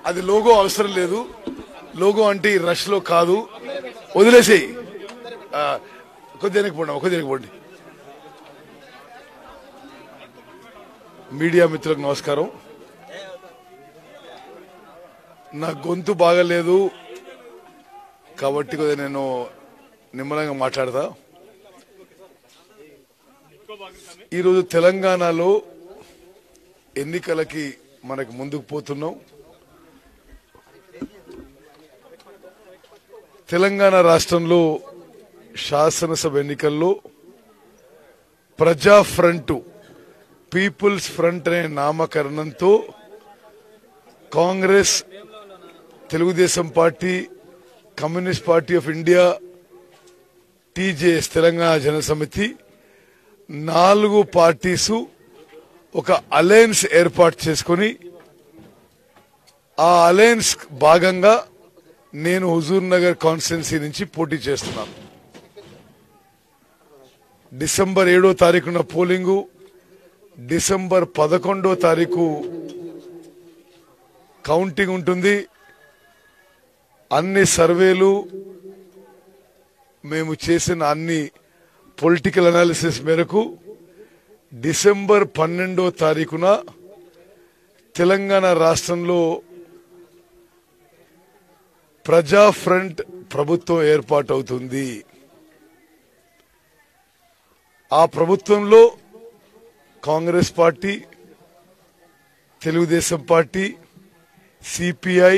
అది లోగో అవసరం లేదు. లోగో అంటే ఈ రష్ లో కాదు, వదిలేసేయి. కొద్దిగా పోండి. మీడియా మిత్రులకు నమస్కారం. నా గొంతు బాగలేదు కాబట్టి కొద్దిగా నేను నిమ్మలంగా మాట్లాడతా. ఈరోజు తెలంగాణలో ఎన్నికలకి మనకు ముందుకు పోతున్నాం. తెలంగాణ రాష్ట్రంలో శాసనసభ ఎన్నికల్లో ప్రజా ఫ్రంట్, పీపుల్స్ ఫ్రంట్ అనే నామకరణంతో Congress, Telugu Desam Party, Communist Party of India, TJS Telangana Jana Samithi 4 parties ఒక అలయన్స్ ఏర్పాటు చేసుకుని ఆ అలయన్స్ భాగంగా నేను హుజూర్ నగర్ కాన్స్టిట్యున్సీ నుంచి పోటీ చేస్తున్నాను. డిసెంబర్ 7వ తారీఖున పోలింగు, డిసెంబర్ 11వ తారీఖు కౌంటింగ్ ఉంటుంది. అన్ని సర్వేలు, మేము చేసిన అన్ని పొలిటికల్ అనాలిసిస్ మేరకు డిసెంబర్ 12వ తారీఖున తెలంగాణ రాష్ట్రంలో ప్రజా ఫ్రంట్ ప్రభుత్వం ఏర్పాటవుతుంది. ఆ ప్రభుత్వంలో Congress party, Telugu Desam party, CPI,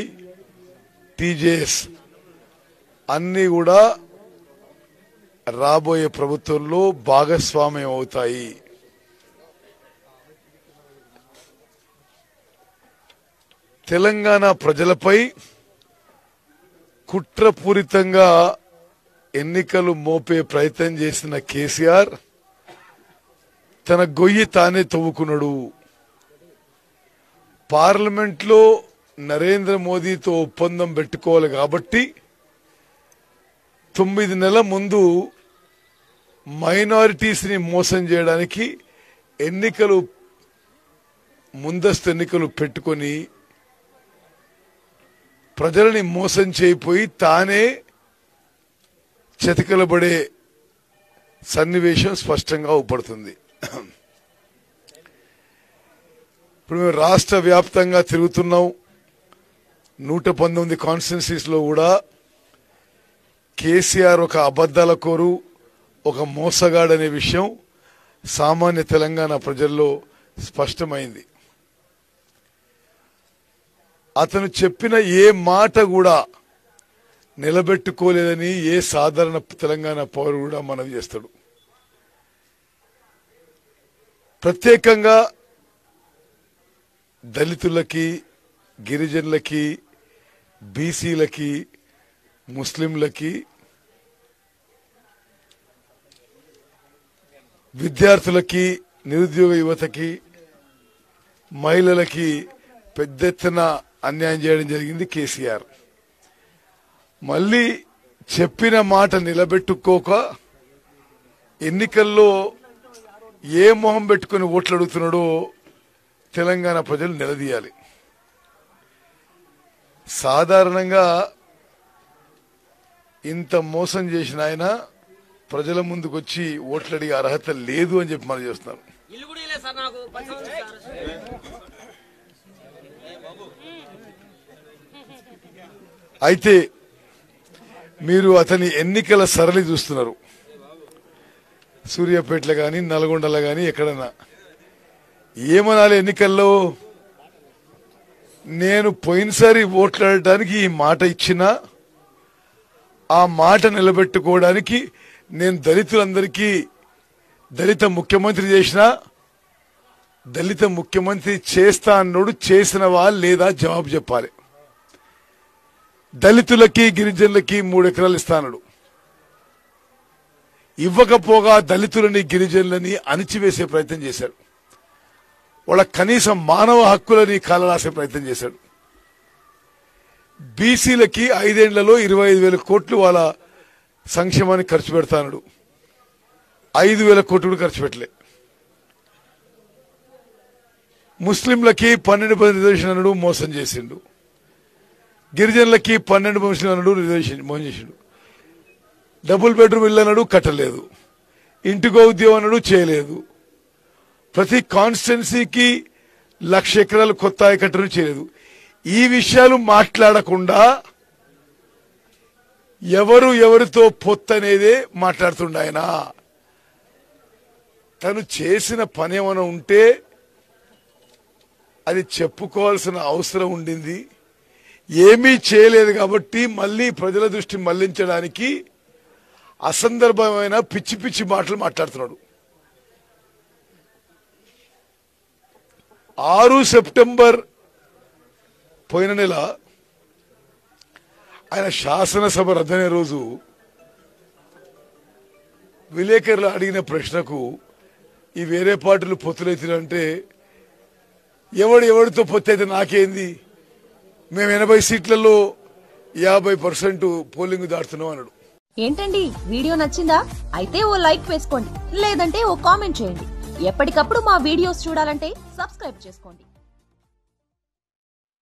TJS అన్ని కూడా రాబోయే ప్రభుత్వంలో భాగస్వామ్యం అవుతాయి. తెలంగాణ ప్రజలపై కుట్రపూరితంగా ఎన్నికలు మోపే ప్రయత్నం చేసిన కేసీఆర్ తన గొయ్యి తానే తవ్వుకున్నాడు. పార్లమెంట్లో నరేంద్ర మోదీతో ఒప్పందం పెట్టుకోవాలి కాబట్టి 9 నెలల ముందు మైనారిటీస్ ని మోసం చేయడానికి ముందస్తు ఎన్నికలు పెట్టుకొని ప్రజలని మోసం చేయిపోయి తానే చతికిలబడే సన్నివేశం స్పష్టంగా ఊపడుతుంది. ఇప్పుడు మేము రాష్ట్ర వ్యాప్తంగా తిరుగుతున్నాం. 119 కాన్స్టిట్యున్సీస్ లో కూడా కేసీఆర్ ఒక అబద్దాల కోరు, ఒక మోసగాడనే విషయం సామాన్య తెలంగాణ ప్రజల్లో స్పష్టమైంది. అతను చెప్పిన ఏ మాట కూడా నిలబెట్టుకోలేదని ఏ సాధారణ తెలంగాణ పౌరుడు కూడా మనవి చేస్తాడు. ప్రత్యేకంగా దళితులకి, గిరిజనులకి, బీసీలకి, ముస్లింలకి, విద్యార్థులకి, నిరుద్యోగ యువతకి, మహిళలకి పెద్ద ఎత్తున అన్యాయం చేయడం జరిగింది కేసీఆర్. మళ్ళీ చెప్పిన మాట నిలబెట్టుకోక ఎన్నికల్లో ఏ మొహం పెట్టుకుని ఓట్లు అడుగుతున్నాడో తెలంగాణ ప్రజలు నిలదీయాలి. సాధారణంగా ఇంత మోసం చేసిన ఆయన ప్రజల ముందుకు వచ్చి ఓట్లు అడిగే అర్హత లేదు అని చెప్పి మనం చేస్తున్నారు. అయితే మీరు అతని ఎన్నికల సరళి చూస్తున్నారు. సూర్యాపేటలో గాని, నల్గొండలో గాని, ఎక్కడన్నా ఏమనాలి ఎన్నికల్లో? నేను పోయినసారి ఓట్లాడటానికి ఈ మాట ఇచ్చినా ఆ మాట నిలబెట్టుకోవడానికి నేను దళితులందరికీ దళిత ముఖ్యమంత్రి చేసినా, దళిత ముఖ్యమంత్రి చేస్తా అన్నోడు చేసినవా లేదా జవాబు చెప్పాలి. దళితులకి, గిరిజనులకి 3 ఎకరాలు ఇస్తానడు. ఇవ్వకపోగా దళితులని, గిరిజనులని అణిచివేసే ప్రయత్నం చేశాడు. వాళ్ళ కనీసం మానవ హక్కులని కాలరాసే ప్రయత్నం చేశాడు. బీసీలకి 5 ఏళ్లలో 25,000 కోట్లు వాళ్ళ సంక్షేమానికి ఖర్చు పెడతానడు. 5,000 కోట్లు ఖర్చు పెట్టలే. ముస్లింలకి 12% రిజర్వేషన్ అన్నాడు, మోసం చేసిండు. గిరిజనులకి 12% అన్నాడు, రిజర్వేషన్ మోసం చేసిండు. డబుల్ బెడ్రూమ్ ఇల్లు అన్నాడు, కట్టలేదు. ఇంటికో ఉద్యోగం అన్నాడు, చేయలేదు. ప్రతి కాన్స్టిట్యున్సీకి 1,00,000 ఎకరాలు కొత్త ఆయకట్టను చేయలేదు. ఈ విషయాలు మాట్లాడకుండా ఎవరితో పొత్తు అనేదే మాట్లాడుతుండ ఆయన. తను చేసిన పని ఏమైనా ఉంటే అది చెప్పుకోవాల్సిన అవసరం ఉండింది. ఏమీ చేయలేదు కాబట్టి మళ్ళీ ప్రజల దృష్టి మళ్లించడానికి అసందర్భమైన పిచ్చి పిచ్చి మాటలు మాట్లాడుతున్నాడు. 6 సెప్టెంబర్ పోయిన నెల ఆయన శాసనసభ రద్దనే రోజు విలేకరులు అడిగిన ప్రశ్నకు ఈ వేరే పార్టీలు పొత్తులైతుందంటే ఎవరితో పొత్తు అయితే నాకేంది, మేము 80 సీట్లలో 50% పోలింగ్ దాటుతున్నాం అన్నాడు. ఏంటండి వీడియో నచ్చిందా? అయితే ఓ లైక్ వేసుకోండి, లేదంటే ఓ కామెంట్ చేయండి. ఎప్పటికప్పుడు మా వీడియోస్ చూడాలంటే సబ్స్క్రైబ్ చేసుకోండి.